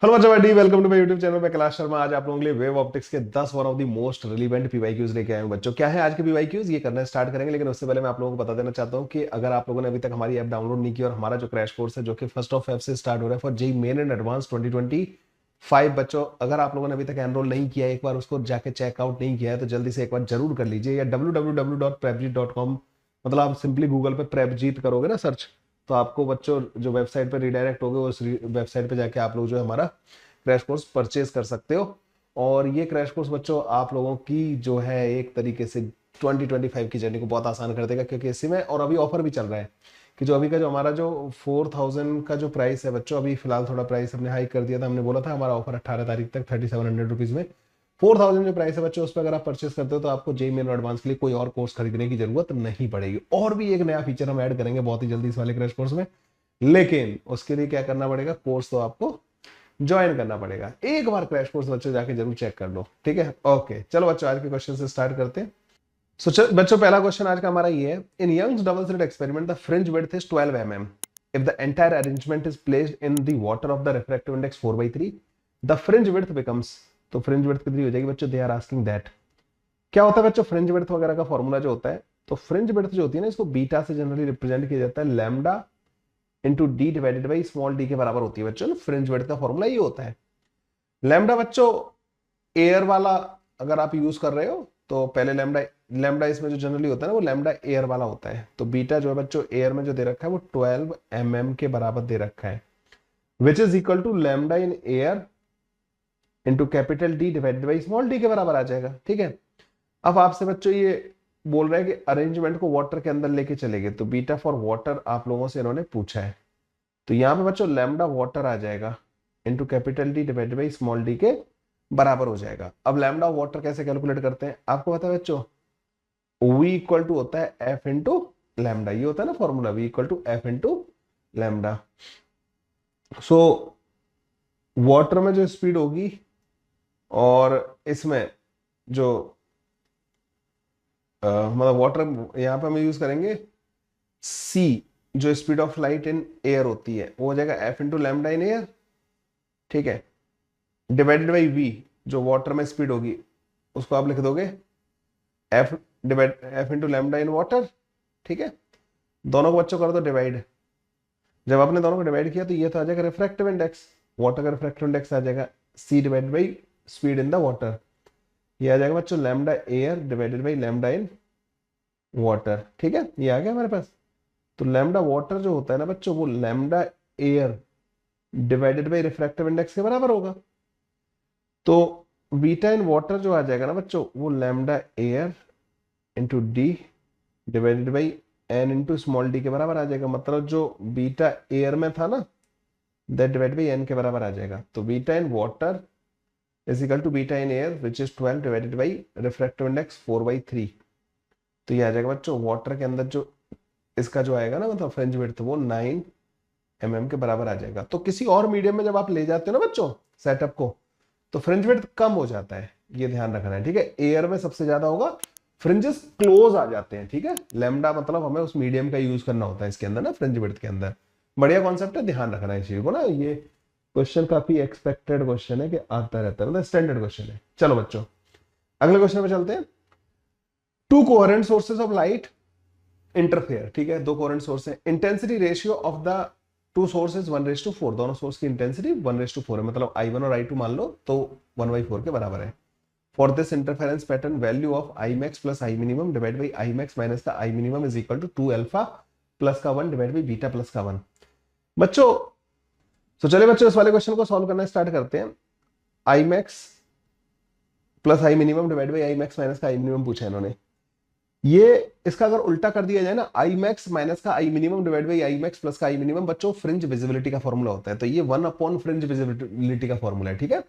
Hello बच्चों, welcome to my YouTube channel. मैं कैलाश शर्मा। आज आप लोगों के लिए वेव ऑप्टिक्स के 10 one of the most relevant PYQs लेके आए हूं। बच्चों, क्या है आज के पीवाईक्यूज ये करना स्टार्ट करेंगे, लेकिन उससे पहले मैं आप लोगों को बता देना चाहता हूं कि अगर आप लोगों ने अभी तक हमारी ऐप डाउनलोड नहीं की और हमारा जो क्रैश कोर्स है जो कि 1 से स्टार्ट हो रहा है for JEE main and advance 2025, बच्चों अगर आप लोगों ने अभी तक एनरोल नहीं किया है, एक बार उसको जाके चेकआउट नहीं किया है तो जल्दी से एक बार जरूर कर लीजिए। या www.prepjeet.com, मतलब आप सिंपली गूगल पे प्रेपजीत करोगे ना सर्च, तो आपको बच्चों जो वेबसाइट पे रिडायरेक्ट होगे उस वेबसाइट पे जाके आप लोग जो है हमारा क्रैश कोर्स परचेज कर सकते हो। और ये क्रैश कोर्स बच्चों आप लोगों की जो है एक तरीके से 2025 की जर्नी को बहुत आसान कर देगा, क्योंकि इसी में और अभी ऑफर भी चल रहा है कि जो अभी का जो हमारा जो 4000 का जो प्राइस है बच्चों, अभी फिलहाल थोड़ा प्राइस हमने हाइक कर दिया था। हमने बोला था हमारा ऑफर 18 तारीख तक 3700 रुपीज में 4000 जो प्राइस है बच्चों, उस पर अगर आप परचेस करते हो तो आपको जेईई मेन एडवांस के लिए कोई और कोर्स खरीदने की जरूरत नहीं पड़ेगी। और भी एक नया फीचर हम ऐड करेंगे बहुत ही जल्दी इस वाले क्रैश कोर्स में, लेकिन उसके लिए क्या करना पड़ेगा, कोर्स तो आपको ज्वाइन करना पड़ेगा। एक बार क्रैश कोर्स बच्चों जाके जरूर चेक कर लो, ठीक है। ओके चलो बच्चों, आज के क्वेश्चन से स्टार्ट करते हैं। बच्चों पहला क्वेश्चन आज का हमारा ये है, in Young's double slit experiment the fringe width is 12 mm if the entire arrangement is placed in the water of the refractive index 4/3 the fringe width becomes. तो फ्रिंज विड्थ कितनी हो जाएगी बच्चों, दे आर आस्किंग दैट। क्या होता है बच्चों fringe width वगैरह का फॉर्मूला जो होता है, तो फ्रिंज विड्थ जो होती है ना, इसको बीटा से जनरली रिप्रेजेंट किया जाता है, lambda into D divided by small D के बराबर होती है बच्चों। फ्रिंज विड्थ का फॉर्मूला ये होता है। लैम्डा बच्चों एयर वाला अगर आप यूज कर रहे हो तो पहले लैम्डा लैम्डा इसमें जो जनरली होता है ना वो लैम्डा एयर वाला होता है। तो बीटा जो है बच्चों एयर में जो दे रखा है वो 12 mm के बराबर दे रखा है, which is equal to lambda in air into capital D divided by small D के बराबर आ जाएगा, ठीक है। अब आपसे बच्चों ये बोल रहे हैं कि अरेंजमेंट को वाटर के अंदर लेके चलेंगे, तो बीटा फॉर वाटर आप लोगों से इन्होंने पूछा है। तो यहाँ पे बच्चों लैम्डा वाटर आ जाएगा into capital D divided by small D के बराबर हो जाएगा। अब लैम्डा वाटर कैसे कैलकुलेट करते हैं आपको पता है बच्चों, V इक्वल टू होता है एफ इंटू लैम्डा। ये होता है ना formula, V equal to F into lambda. So water में जो स्पीड होगी और इसमें जो मतलब वाटर यहाँ पे हम यूज करेंगे C, जो speed of light in air होती है वो हो जाएगा F into lambda in air, ठीक है, डिवाइडेड बाई V, जो वाटर में स्पीड होगी उसको आप लिख दोगे F divide F into lambda in water, ठीक है। दोनों को बच्चों कर दो डिवाइड। जब आपने दोनों को डिवाइड किया तो ये तो आ जाएगा रिफ्रैक्टिव इंडेक्स, वाटर का रिफ्रैक्टिव इंडेक्स आ जाएगा c divide by speed in the water. ये आ जाएगा बच्चों lambda air divided by lambda in water, ठीक है। ये आ गया हमारे पास। तो लैम्डा वाटर जो होता है ना बच्चों वो lambda air divided by refractive index के बराबर होगा। तो बीटा इन वाटर जो आ जाएगा ना बच्चों वो lambda air into D divided by N into small D के बराबर आ जाएगा। मतलब जो बीटा एयर में था ना दैट डिवाइड बाई एन के बराबर आ जाएगा। तो beta in water is equal to beta in air which is 12 divided by refractive index 4/3। तो ये आ जाएगा बच्चों वाटर के अंदर जो इसका जो आएगा ना मतलब फ्रिंज विड्थ वो 9 mm के बराबर आ जाएगा। तो किसी और मीडियम में जब आप ले जाते हो ना बच्चों सेटअप को तो फ्रिंज विड्थ कम हो जाता है, ये ध्यान रखना है, ठीक है। एयर में सबसे ज्यादा होगा, फ्रिंजेस क्लोज आ जाते हैं, ठीक है। लैम्डा मतलब हमें उस मीडियम का यूज करना होता है इसके अंदर ना, फ्रिंज विड्थ के अंदर। बढ़िया कॉन्सेप्ट है, ध्यान रखना है इस चीज को ना। ये क्वेश्चन काफी एक्सपेक्टेड क्वेश्चन है कि आता रहता है, मतलब स्टैंडर्ड क्वेश्चन है। चलो बच्चों अगले क्वेश्चन पे चलते हैं। To coherent sources of light interfere, ठीक है, दो कोहेरेंट सोर्स है। Intensity ratio of the two sources 1:4, दोनों सोर्स की इंटेंसिटी 1:4 है, मतलब I1 और I2 मान लो तो 1/4 के बराबर है। For this interference pattern, value of Imax plus I minimum divided by Imax minus the I minimum is equal to 2 alpha plus का 1 divided by beta plus का 1। बच्चों तो चलिए बच्चों इस वाले क्वेश्चन को सॉल्व करना स्टार्ट करते हैं। Imax plus I minimum divided by Imax minus का I minimum पूछा है इन्होंने। ये इसका अगर उल्टा कर दिया जाए ना, Imax माइनस का I minimum divide by Imax plus का I minimum बच्चों फ्रिंज विजिबिलिटी का फॉर्मूला होता है। तो ये 1 अपॉन फ्रिंज विजिबिलिटी का फॉर्मूला है, ठीक है।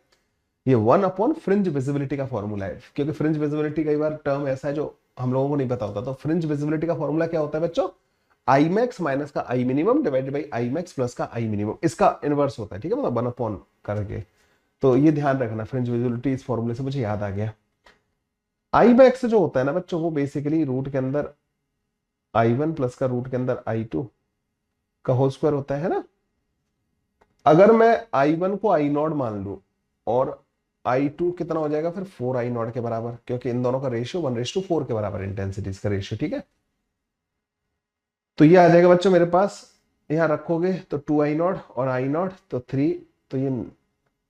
ये 1 अपॉन फ्रिंज विजिबिलिटी का फॉर्मूला है, क्योंकि फ्रिंज विजिबिलिटी कई बार टर्म ऐसा है जो हम लोगों को नहीं पता होता। तो फ्रिंज विजिबिलिटी का फॉर्मूला क्या होता है बच्चों, Imax माइनस का I minimum divided by Imax plus का I minimum, इसका इनवर्स होता है, ठीक है, मतलब 1 अपॉन करके। तो ये ध्यान रखना, फ्रिंज विजिबिलिटी इस फॉर्मूले से मुझे याद आ गया। Imax जो होता है ना बच्चों वो बेसिकली रूट के अंदर I1 प्लस का रूट के अंदर I2 का होल स्क्वायर होता है ना। अगर मैं I1 को I0 मान लूं और I2 कितना हो जाएगा फिर 4I0 के बराबर, क्योंकि इन दोनों का रेशियो 1:4 के बराबर, इंटेंसिटीज का रेशियो, ठीक है। तो ये आ जाएगा बच्चों मेरे पास, यहां रखोगे तो 2I0 और I0 तो 3, तो ये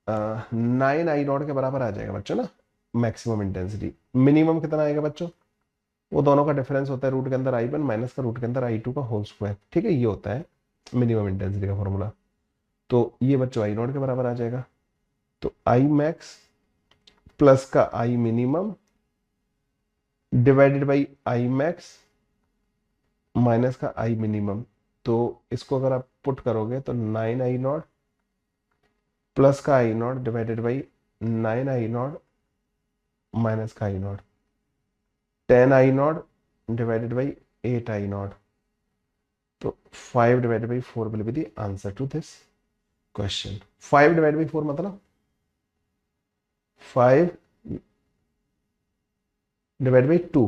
9I0 के बराबर आ जाएगा बच्चों ना मैक्सिमम इंटेंसिटी। मिनिमम कितना आएगा बच्चों, वो दोनों का डिफरेंस होता है रूट के अंदर I1 माइनस का रूट के अंदर I2 का होल स्क्वायर, ठीक है। ये होता है मिनिमम इंटेंसिटी का फॉर्मूला। तो ये बच्चों I0 के बराबर आ जाएगा। तो I मैक्स प्लस का I minimum divided by I max minus का I मिनिमम। तो इसको अगर आप पुट करोगे तो 9I0 प्लस का I0 divided by 9I0 minus का I0, 10I0 divided by 8I0। तो 5 divided by 4 will be the answer to this question. 5 divide by 4 मतलब 5 डिवाइड बाई 2,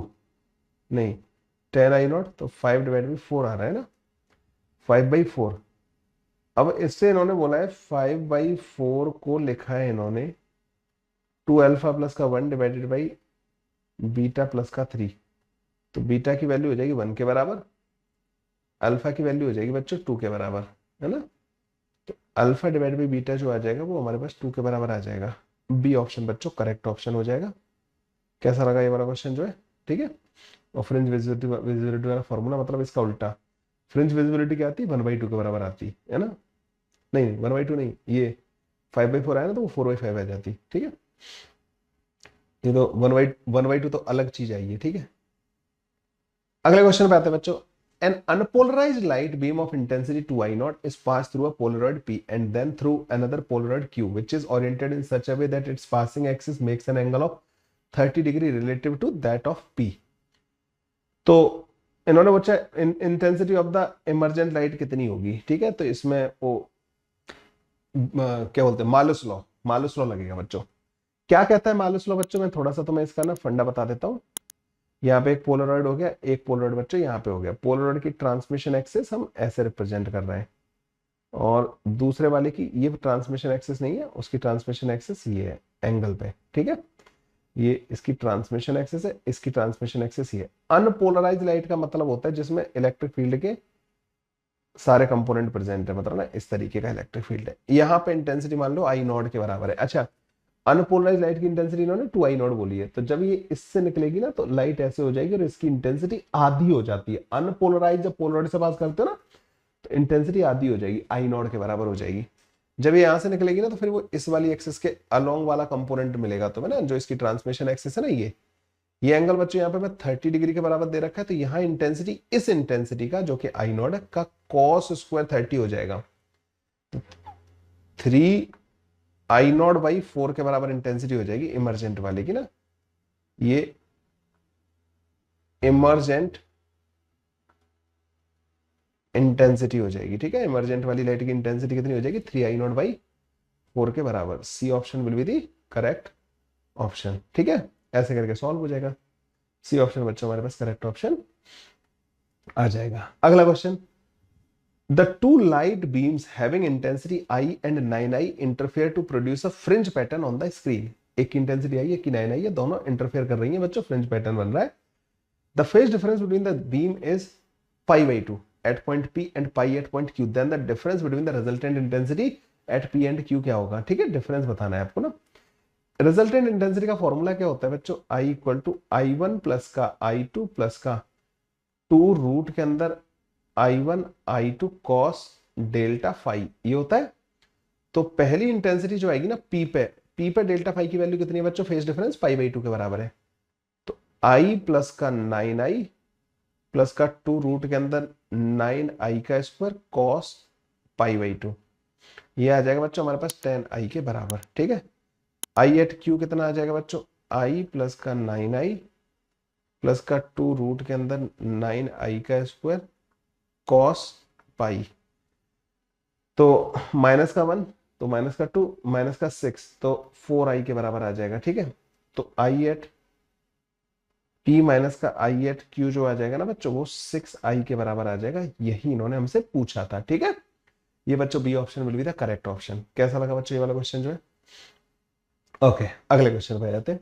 नहीं 10I0, तो 5 डिवाइड बाई 4 आ रहा है ना, 5/4। अब इससे इन्होंने बोला है 5/4 को लिखा है इन्होंने 2 अल्फा प्लस का 1 डिवाइडेड बाई बीटा प्लस का 3। तो बीटा की वैल्यू हो जाएगी 1 के बराबर, अल्फा की वैल्यू हो जाएगी बच्चों 2 के बराबर, है ना। तो अल्फा डिवाइड बाई बीटा जो आ जाएगा वो हमारे पास 2 के बराबर आ जाएगा। बी ऑप्शन बच्चों करेक्ट ऑप्शन हो जाएगा। कैसा लगा ये वाला क्वेश्चन जो है, ठीक है। और फ्रिंज विजिबिलिटी वाला फॉर्मूला मतलब इसका उल्टा, फ्रिंज विजिबिलिटी क्या आती है 1/2 के बराबर आती है ना, नहीं 1/2 नहीं, ये 5/4 आया ना तो वो 4/5 आ जाती, ठीक है। ये तो 1/2 तो अलग चीज आई है, ठीक है। अगले क्वेश्चन पे आते हैं बच्चों। An unpolarized light beam of intensity 2I0 is passed through a Polaroid P and then through another Polaroid Q, which is oriented in such a way that its passing axis makes an angle of 30 degree relative to that of P. तो इन्होंने पूछा intensity of the emergent light कितनी होगी, ठीक है। तो इसमें वो क्या बोलते हैं, मालूस लॉ लगेगा बच्चों। क्या कहता है मालूस लॉ बच्चों, मैं थोड़ा सा तुम्हें इसका ना फंडा बता देता हूँ। यहाँ पे एक पोलरॉइड हो गया, एक पोलरॉइड बच्चों यहाँ पे हो गया। पोलरॉइड की ट्रांसमिशन एक्सिस हम ऐसे रिप्रेजेंट कर रहे हैं, और दूसरे वाले की ये ट्रांसमिशन एक्सिस नहीं है, उसकी ट्रांसमिशन एक्सिस ये है एंगल पे, ठीक है। ये इसकी ट्रांसमिशन एक्सिस है, इसकी ट्रांसमिशन एक्सिस ये है। अनपोलराइज लाइट का मतलब होता है जिसमें इलेक्ट्रिक फील्ड के सारे कंपोनेंट प्रेजेंट है, मतलब ना इस तरीके का इलेक्ट्रिक फील्ड है। यहाँ पे इंटेंसिटी मान लो I0 के बराबर है। अच्छा, अनपोलराइज लाइट की इंटेंसिटी इन्होंने 2I0 बोली है, तो जब ये इससे निकलेगी ना तो लाइट ऐसे हो जाएगी और इसकी इंटेंसिटी आधी हो जाती है। अनपोलराइज जब पोलराइड से पास करते हो ना तो इंटेंसिटी आधी हो जाएगी, I0 के बराबर हो जाएगी। जब ये यहां से निकलेगी ना तो फिर वो इस वाली एक्सिस के अलोंग वाला कंपोनेंट मिलेगा तुम्हें ना, जो इसकी ट्रांसमिशन एक्सिस है ना, ये एंगल बच्चों यहाँ पे मैं 30 डिग्री के बराबर दे रखा है। तो यहाँ इंटेंसिटी, इस इंटेंसिटी का जो कि I0 का cos स्क्वायर 30 हो जाएगा। तो 3I0/4 के बराबर इंटेंसिटी हो जाएगी इमरजेंट वाले की ना, ये इमरजेंट इंटेंसिटी हो जाएगी, ठीक है। इमरजेंट वाली लाइट की इंटेंसिटी कितनी हो जाएगी 3I0/4 के बराबर। C option will be the correct option, ठीक है। ऐसे करके सॉल्व हो जाएगा। सी ऑप्शन बच्चों हमारे पास करेक्ट ऑप्शन आ जाएगा। अगला question, the two light beams having intensity I and 9I interfere to produce a fringe pattern on the screen. एक की इंटेंसिटी I, एक की 9I है, दोनों इंटरफेयर कर रही हैं बच्चों, फ्रिंज पैटर्न बन रहा है। The phase difference between the beam is π/2 at point P and pi at point Q, then the difference between the resultant intensity at P and Q क्या होगा, ठीक है। डिफरेंस बताना है आपको ना। रिजल्टेंट इंटेंसिटी का फॉर्मूला क्या होता है बच्चों, I = I1 प्लस का I2 प्लस का 2 रूट के अंदर I1 I2 cos delta phi, ये होता है। तो पहली इंटेंसिटी जो आएगी ना P पे डेल्टा फाई की वैल्यू कितनी है बच्चों, फेज डिफरेंस π/2 के बराबर है। तो I प्लस का 9I प्लस का 2 रूट के अंदर 9I का स्क्वायर cos π/2, ये आ जाएगा बच्चों हमारे पास 10I के बराबर, ठीक है। I एट Q कितना आ जाएगा बच्चों, I प्लस का 9I प्लस का 2 रूट के अंदर 9I का स्क्वायर cos पाई, तो माइनस का 1, तो माइनस का 2, माइनस का 6, तो 4I के बराबर आ जाएगा, ठीक है। तो I एट P माइनस का I एट Q जो आ जाएगा ना बच्चों, वो 6I के बराबर आ जाएगा। यही इन्होंने हमसे पूछा था, ठीक है। ये बच्चों B option will be the correct option. कैसा लगा बच्चों ये वाला क्वेश्चन जो है? ओके, अगले क्वेश्चन पे जाते हैं।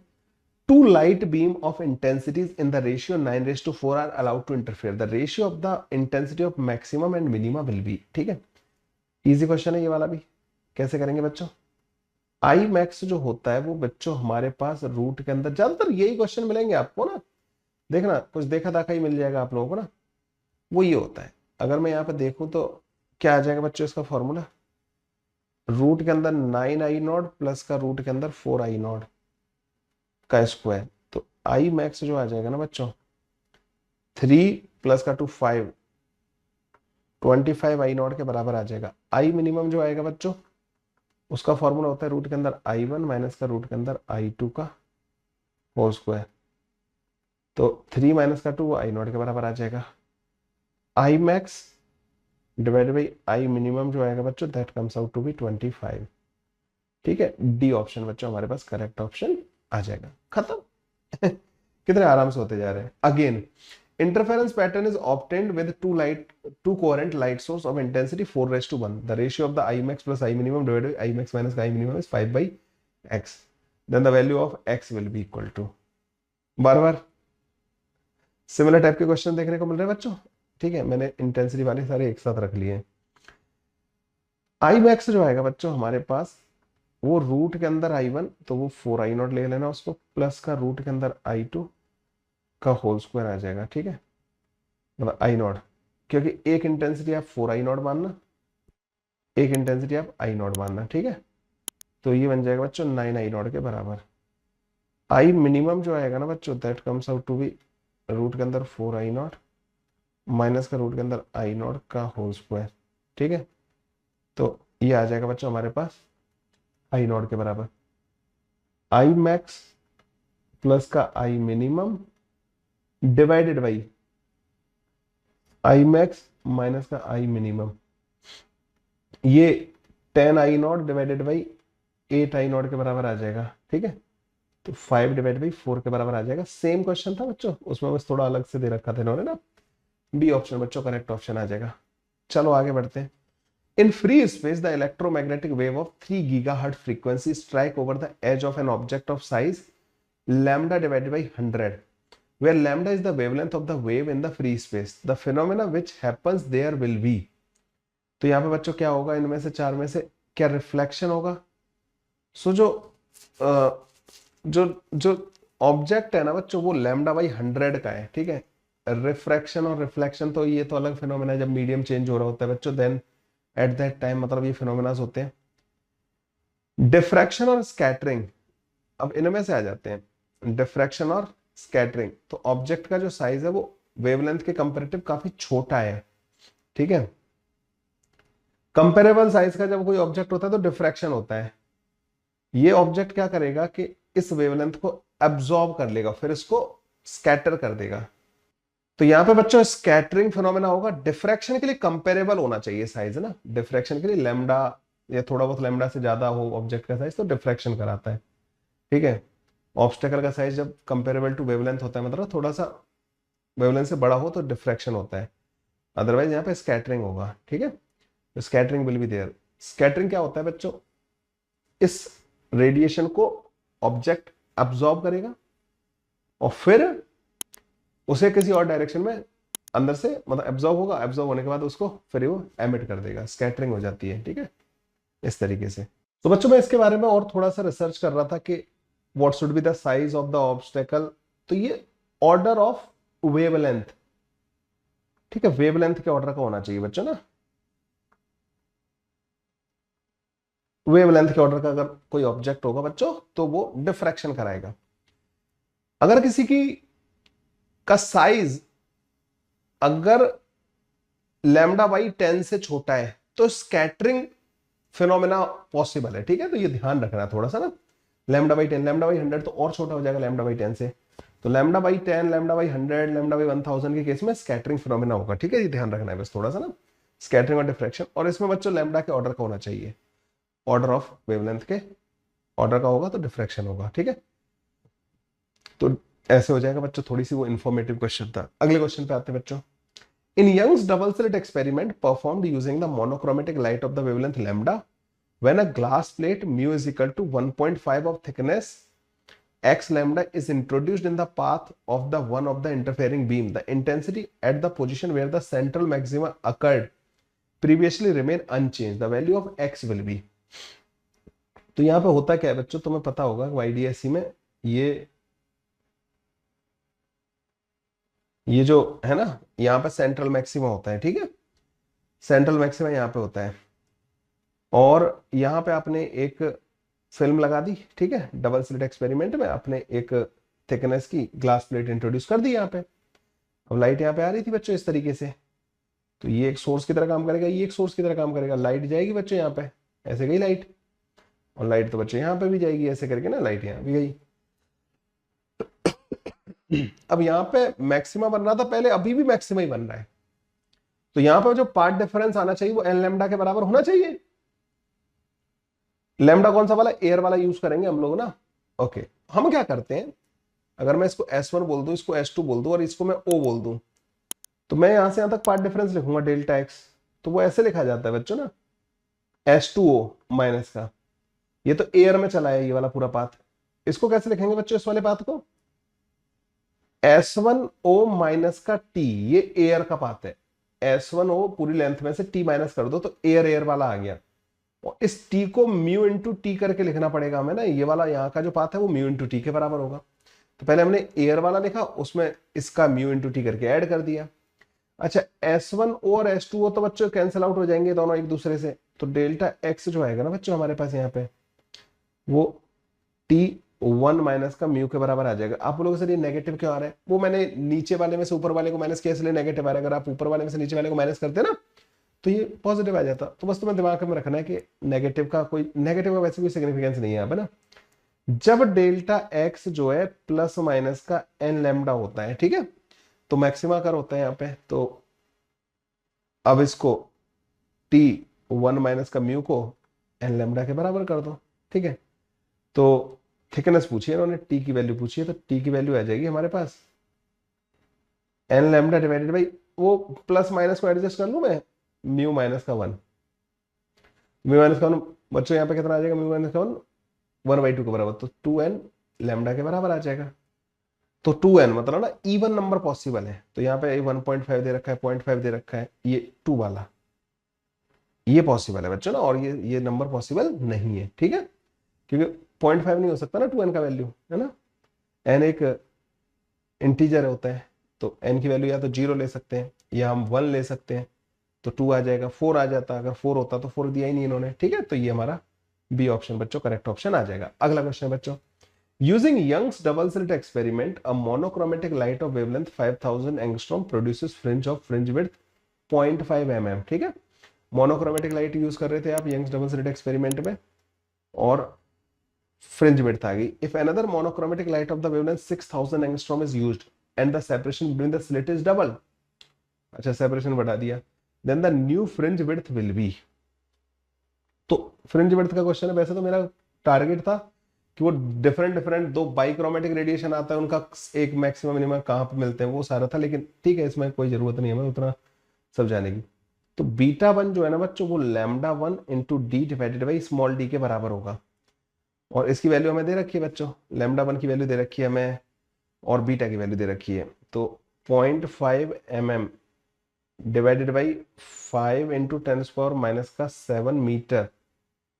Two light beam of intensities in the ratio 9:4 are allowed to interfere. The ratio of the intensity of maximum and minima will be। ठीक है, इजी क्वेश्चन है ये वाला भी। कैसे करेंगे बच्चों? आई मैक्स जो होता है वो बच्चों हमारे पास रूट के अंदर, ज्यादातर यही क्वेश्चन मिलेंगे आपको ना, देखना कुछ देखा दाखा ही मिल जाएगा आप लोगों को ना, वो ये होता है। अगर मैं यहाँ पे देखूं तो क्या आ जाएगा बच्चों इसका फॉर्मूला? रूट के अंदर 9 i0 प्लस का रूट के अंदर 4 i0 का स्क्वायर। तो आई मैक्स जो आ जाएगा ना बच्चों 3 प्लस का 2 5, 25 i0 के बराबर आ जाएगा। आई मिनिमम जो आएगा बच्चों उसका फॉर्मूला होता है रूट के अंदर i1 माइनस का रूट के अंदर i2 का होल स्क्वायर। तो 3 माइनस का 2 i0 के बराबर आ जाएगा। I max divide by I minimum जो आएगा बच्चों that comes out to be 25। ठीक है, डी ऑप्शन बच्चों हमारे पास करेक्ट ऑप्शन आ जाएगा। खत्म। कितने आराम से होते जा रहे हैं। Again interference pattern is obtained with two coherent light source of intensity 4:1. The ratio of the I max plus I minimum divided by I max minus I minimum is 5/x. Then the value of x will be equal to। Bar bar similar type के question देखने को मिल रहे हैं बच्चों। ठीक है, मैंने intensity वाले सारे एक साथ रख लिए। आई मैक्स जो आएगा बच्चों हमारे पास वो रूट के अंदर i1, तो वो 4i0 ले लेना उसको, प्लस का रूट के अंदर i2 का होल स्क्वायर आ जाएगा। ठीक है, मतलब i0, क्योंकि एक इंटेंसिटी आप 4i0 मानना, एक इंटेंसिटी आप i0 मानना। ठीक है, तो ये बन जाएगा बच्चों 9i0 के बराबर। आई मिनिमम जो आएगा ना बच्चों that comes out to be root के अंदर 4i0 माइनस का रूट के अंदर i0 का होल स्क्वायर। ठीक है, तो ये आ जाएगा बच्चों हमारे पास i0 के बराबर आई मैक्स प्लस का I minimum divided by I max minus का आई मिनिमम। ये 10i0 डिवाइडेड बाई 8i0 के बराबर आ जाएगा। ठीक है, तो 5 डिवाइड बाई 4 के बराबर आ जाएगा। सेम क्वेश्चन था बच्चों, उसमें बस थोड़ा अलग से दे रखा था इन्होंने ना। बी ऑप्शन बच्चों करेक्ट ऑप्शन आ जाएगा। चलो आगे बढ़ते हैं। In free space, the electromagnetic wave of 3 GHz frequency strike over the edge of an object of size lambda divided by 100, where lambda is the wavelength of the wave in the free space. The phenomena which happens there will be। तो यहाँ पे बच्चों क्या होगा, इनमें से चार में से क्या रिफ्लेक्शन होगा? सो जो ऑब्जेक्ट है ना बच्चों वो लैम्डा बाई 100 का है। ठीक है, रिफ्रैक्शन और रिफ्लेक्शन तो ये तो अलग फिनोमेना है, जब मीडियम चेंज हो रहा होता है बच्चों देन एट दैट टाइम, मतलब ये फिनोमेनास होते हैं। डिफ्रैक्शन और स्कैटरिंग, अब इनमें से आ जाते हैं। डिफ्रैक्शन और स्कैटरिंग, तो ऑब्जेक्ट का जो साइज है वो वेवलेंथ के कंपैरेटिव काफी छोटा है। ठीक है, कंपेरेबल साइज का जब कोई ऑब्जेक्ट होता है तो डिफ्रैक्शन होता है। ये ऑब्जेक्ट क्या करेगा कि इस वेवलेंथ को एब्जॉर्ब कर लेगा, फिर इसको स्कैटर कर देगा। तो यहां पे बच्चों स्कैटरिंग फिनोमेना होगा। डिफ्रैक्शन के लिए कंपेरेबल होना चाहिए साइज ना, डिफ्रैक्शन के लिए लैम्डा या थोड़ा बहुत लैम्डा से ज्यादा हो ऑब्जेक्ट का साइज तो डिफ्रैक्शन कराता है। ठीक है, ऑब्स्टेकल का साइज जब कंपेरेबल टू वेवलेंथ होता है, मतलब थोड़ा सा वेवलेंथ से बड़ा हो तो डिफ्रैक्शन होता है, अदरवाइज यहाँ पे स्कैटरिंग होगा। ठीक है, तो scattering will be there. Scattering क्या होता है बच्चों, इस रेडिएशन को ऑब्जेक्ट अब्सॉर्ब करेगा और फिर उसे किसी और डायरेक्शन में अंदर से मतलब एब्जॉर्ब होगा, एब्जॉर्ब होने के बाद उसको फिर वो एमिट कर देगा, स्कैटरिंग हो जाती है। ठीक है, इस तरीके से। तो बच्चों मैं इसके बारे में और थोड़ा सा रिसर्च कर रहा था कि what should be the size of the obstacle. तो ये ऑर्डर ऑफ वेवलेंथ, ठीक है, वेवलेंथ के ऑर्डर का होना चाहिए बच्चों ना। वेवलेंथ के ऑर्डर का अगर कोई ऑब्जेक्ट होगा बच्चों तो वो डिफ्रैक्शन कराएगा। अगर किसी की का साइज अगर लैम्डा बाई 10 से छोटा है तो स्कैटरिंग फिनोमेना पॉसिबल है। ठीक है, तो ये ध्यान रखना थोड़ा सा ना। लैम्डा बाई 10, लैम्डा बाई 100 तो और छोटा हो जाएगा लैम्डा बाई 10 से, तो lambda by 10, lambda by 100, lambda by 1000 के केस में स्कैटरिंग फिनोमेना होगा। ठीक है, ये ध्यान रखना है बस थोड़ा सा ना, स्कैटरिंग और डिफ्रैक्शन। और इसमें बच्चों लैम्डा के ऑर्डर का होना चाहिए, ऑर्डर ऑफ वेवलेंथ के ऑर्डर का होगा तो डिफ्रैक्शन होगा। ठीक है, तो ऐसे हो जाएगा बच्चों। थोड़ी सी वो इंफॉर्मेटिव क्वेश्चन था। अगले क्वेश्चन पे आते हैं बच्चों। In Young's double slit experiment performed using the monochromatic light of the wavelength lambda, when a glass plate mu is equal to 1.5 of thickness x lambda is introduced in the path of the one of the interfering beam, the intensity at the position where the central maxima occurred previously remain unchanged. The value of x will be. तो यहां पे होता क्या है बच्चों, तुम्हें पता होगा YDSC में ये जो है ना, यहाँ पे सेंट्रल मैक्सिमा होता है, ठीक है, सेंट्रल मैक्सिमा यहाँ पे होता है, और यहाँ पे आपने एक फिल्म लगा दी, ठीक है, डबल स्लिट एक्सपेरिमेंट में आपने एक थिकनेस की ग्लास प्लेट इंट्रोड्यूस कर दी यहाँ पे। अब लाइट यहाँ पे आ रही थी बच्चों इस तरीके से, तो ये एक सोर्स की तरह काम करेगा, ये एक सोर्स की तरह काम करेगा, लाइट जाएगी बच्चों यहाँ पे, ऐसे गई लाइट, और लाइट तो बच्चों यहाँ पे भी जाएगी ऐसे करके ना, लाइट यहाँ भी गई। अब यहाँ पे मैक्सिमा बन रहा था पहले, अभी भी मैक्सिमा ही बन रहा है, तो यहाँ पर जो पार्ट डिफरेंस आना चाहिए वो एन लैम्डा के बराबर होना चाहिए। लैम्डा कौन सा वाला, एयर वाला यूज करेंगे हम लोग ना। ओके, हम क्या करते हैं, अगर मैं इसको S1 बोल दूं, इसको S2 बोल दूं और इसको मैं O बोल दूं, तो मैं यहां से यहां तक पार्ट डिफरेंस लिखूंगा डेल्टा एक्स, तो वो ऐसे लिखा जाता है बच्चों ना, H2O माइनस का, ये तो एयर में चला है ये वाला पूरा पाथ, इसको कैसे लिखेंगे बच्चों इस वाले पाथ को, S1O माइनस का T, ये एयर का पाथ है, S1O पूरी लेंथ में से T माइनस कर दो तो एयर एयर वाला आ गया, और इस T को म्यू इंटू टी करके लिखना पड़ेगा हमें ना, ये वाला यहाँ का जो पाथ है वो म्यू इंटू टी के बराबर होगा, तो पहले हमने एयर वाला लिखा, उसमें इसका म्यू इंटू टी करके ऐड कर दिया। अच्छा, S1O और S2O तो बच्चों कैंसिल आउट हो जाएंगे दोनों एक दूसरे से, तो डेल्टा एक्स जो आएगा ना बच्चों हमारे पास यहाँ पे, वो T1 माइनस का म्यू के बराबर आ जाएगा। आप लोगों से ये नेगेटिव क्यों आ रहा है, वो मैंने नीचे वाले में से ऊपर वाले को माइनस किया इसलिए नेगेटिव आ रहा है, अगर आप ऊपर वाले में से नीचे वाले को माइनस करते ना तो ये पॉजिटिव आ जाता। तो बस तुम्हें दिमाग में रखना है कि नेगेटिव का वैसे कोई सिग्निफिकेंस नहीं है यहाँ पे ना, जब डेल्टा एक्स जो है प्लस माइनस का एन लैम्डा होता है, ठीक है, तो मैक्सिमा कर होता है यहाँ पे, तो अब इसको T1 माइनस का म्यू को एन लैम्डा के बराबर कर दो, ठीक है, तो थिकनेस पूछी है इन्होंने, टी की वैल्यू पूछी है, तो टी की वैल्यू आ जाएगी हमारे पास एन लैम्डा डिवाइडेड बाई, वो प्लस माइनस को एडजस्ट कर लूं मैं, म्यू माइनस का 1, म्यू माइनस का 1 बच्चों यहाँ पे कितना आ जाएगा, म्यू माइनस का 1/2 के बराबर, तो 2n लैम्डा के बराबर आ जाएगा। तो 2n मतलब ना इवन नंबर पॉसिबल है, तो यहाँ पे 1.5 दे रखा है, 0.5 दे रखा है, ये 2 वाला ये पॉसिबल है बच्चों ना, और ये नंबर पॉसिबल नहीं है, ठीक है, क्योंकि 0.5 नहीं हो सकता ना 2n का वैल्यू, है ना, n एक इंटीजर होता है, तो n की वैल्यू या तो 0 ले सकते हैं या हम 1 ले सकते हैं, तो 2 आ जाएगा, 4 आ जाता, अगर 4 होता तो 4 दिया ही नहीं इन्होंने, ठीक है, तो ये हमारा बी ऑप्शन बच्चों करेक्ट ऑप्शन आ जाएगा। अगला क्वेश्चन है बच्चों, using Young's double slit experiment a monochromatic light of wavelength 5000 angstrom produces fringe width 0.5 mm, ठीक है, मोनोक्रोमेटिक लाइट यूज कर रहे थे आप यंग्स डबल स्लिट एक्सपेरिमेंट में, और फ्रिंज विड्थ आ गई। If another monochromatic light of the wavelength 6000 angstrom is used and the separation between the slit is double, अच्छा सेपरेशन बढ़ा दिया, then the new fringe width will be. तो fringe width का question है, वैसे तो मेरा टारगेट था कि वो डिफरेंट दो बाइक्रोमेटिक रेडिएशन आता है उनका एक मैक्सिमम मिनिमम कहाँ पे मिलते हैं वो सारा था, लेकिन ठीक है इसमें कोई जरूरत नहीं है हमें उतना सब जाने की। तो बीटा 1 जो है ना बच्चों, वो lambda 1 into D divided by small D के बराबर होगा, और इसकी वैल्यू हमें दे रखी है बच्चों, लैम्डा 1 की वैल्यू दे रखी है हमें और बीटा की वैल्यू दे रखी है, तो 0.5 mm divided by 5 into 10⁻⁻7 metre,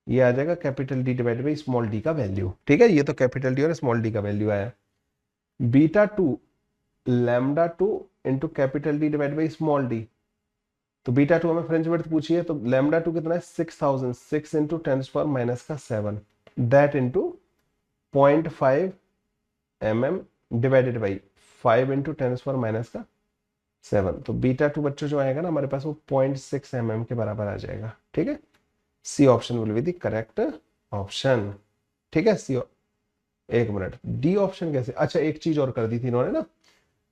ये आ जाएगा capital D divided by small D का वैल्यू, ठीक है, ये तो कैपिटल डी और स्मॉल डी का वैल्यू आया। Beta 2 lambda 2 into capital D divided by small D, तो बीटा 2 हमें फ्रिंज विड्थ पूछी है, तो लैम्डा 2 कितना है 6000, 6 into 10⁻⁻7 that into 0.5 mm divided by 5 into 10⁻⁻7, तो बीटा 2 बच्चों जो आएगा ना हमारे पास वो 0.6 mm के बराबर आ जाएगा, ठीक है, C option will be the correct option, ठीक है, सी। एक मिनट, डी ऑप्शन कैसे, अच्छा एक चीज और कर दी थी इन्होंने ना,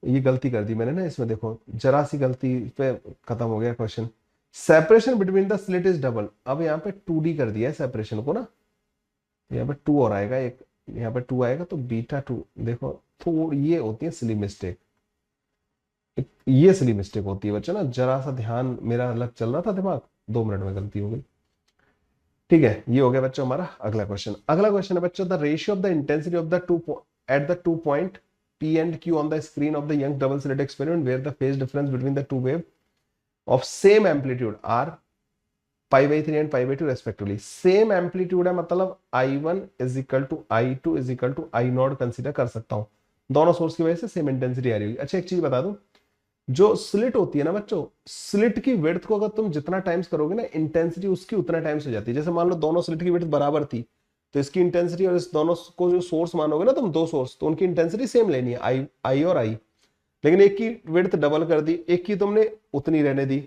ये गलती कर दी मैंने ना इसमें, देखो जरा सी गलती पे खत्म हो गया question, separation between the slit is double, अब यहाँ पे 2D कर दिया है सेपरेशन को ना, यहाँ पे 2 और आएगा, एक यहाँ पे 2 आएगा, तो बीटा 2 देखो थोड़ी ये होती है सिली मिस्टेक, ये सिली मिस्टेक होती है बच्चों ना, जरा सा ध्यान मेरा अलग चल रहा था दिमाग, 2 मिनट में गलती हो गई। ठीक है, ये हो गया बच्चों हमारा अगला क्वेश्चन। अगला क्वेश्चन है बच्चों, the ratio of the intensity of the at the 2 point P and Q on the screen of the Young double slit experiment where the phase difference between the two wave of same amplitude are π/3 and π/2 respectively। Same amplitude है, मतलब I1 is equal to I2 is equal to I0 consider कर सकता हूं, दोनों source की वजह से same intensity आ रही होगी। अच्छा एक चीज बता दूं, जो स्लिट होती है ना बच्चों, स्लिट की विड्थ को अगर तुम जितना टाइम्स करोगे ना, इंटेंसिटी उसकी उतना टाइम्स हो जाती है। जैसे मान लो दोनों स्लिट की विड्थ बराबर थी, तो इसकी इंटेंसिटी और इस दोनों को जो सोर्स मानोगे ना तुम, दो सोर्स, तो उनकी इंटेंसिटी सेम लेनी है, आई और आई। लेकिन एक की विड्थ डबल कर दी, एक की तुमने उतनी रहने दी,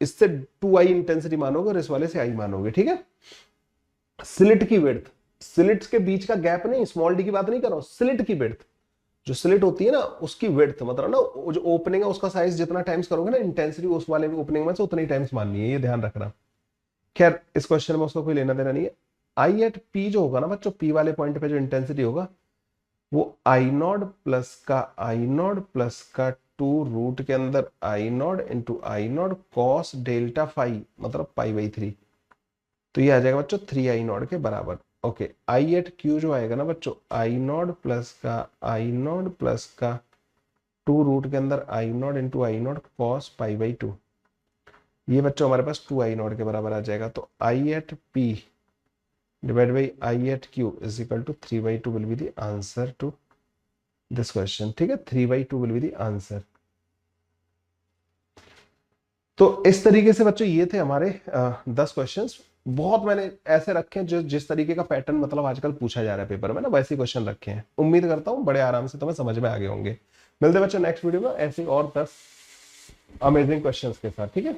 इससे 2i इंटेंसिटी मानोगे और इस वाले से i मानोगे। ठीक है, स्लिट की विड्थ, स्लिट्स के बीच का गैप नहीं, स्मॉल डी की बात नहीं कर रहा हूं, स्लिट की विड्थ, जो स्लिट होती है ना उसकी विड्थ, मतलब ना जो ओपनिंग है उसका साइज जितना टाइम्स करोगे ना, इंटेंसिटी उस वाले ओपनिंग में से उतनी टाइम्स माननी है, ये ध्यान रखना। खैर इस क्वेश्चन में उसका कोई लेना देना नहीं है। आई एट पी जो होगा ना बच्चों, पी वाले पॉइंट पे जो इंटेंसिटी होगा वो आई नॉट प्लस का 2 के अंदर आई नॉट कॉस डेल्टा फाई, मतलब π/3, तो ये आ जाएगा बच्चों 3I0 के बराबर। ओके, आई एट क्यू जो आएगा ना बच्चों, I0 प्लस का 2 के अंदर I0 कॉस π/2, ये बच्चों हमारे पास 2I0 के बराबर आ जाएगा। तो I at P divided by I at Q is equal to 3/2 will be the answer to this question। ठीक है, 3/2 will be the answer। तो इस तरीके से बच्चों ये थे हमारे 10 क्वेश्चंस। बहुत मैंने ऐसे रखे हैं जो जिस तरीके का पैटर्न मतलब आजकल पूछा जा रहा है पेपर में ना, वैसे क्वेश्चन रखे हैं। उम्मीद करता हूँ बड़े आराम से तुम्हें समझ में आ गए होंगे। मिलते हैं बच्चों नेक्स्ट वीडियो में ऐसे और 10 अमेजिंग क्वेश्चंस के साथ। ठीक है।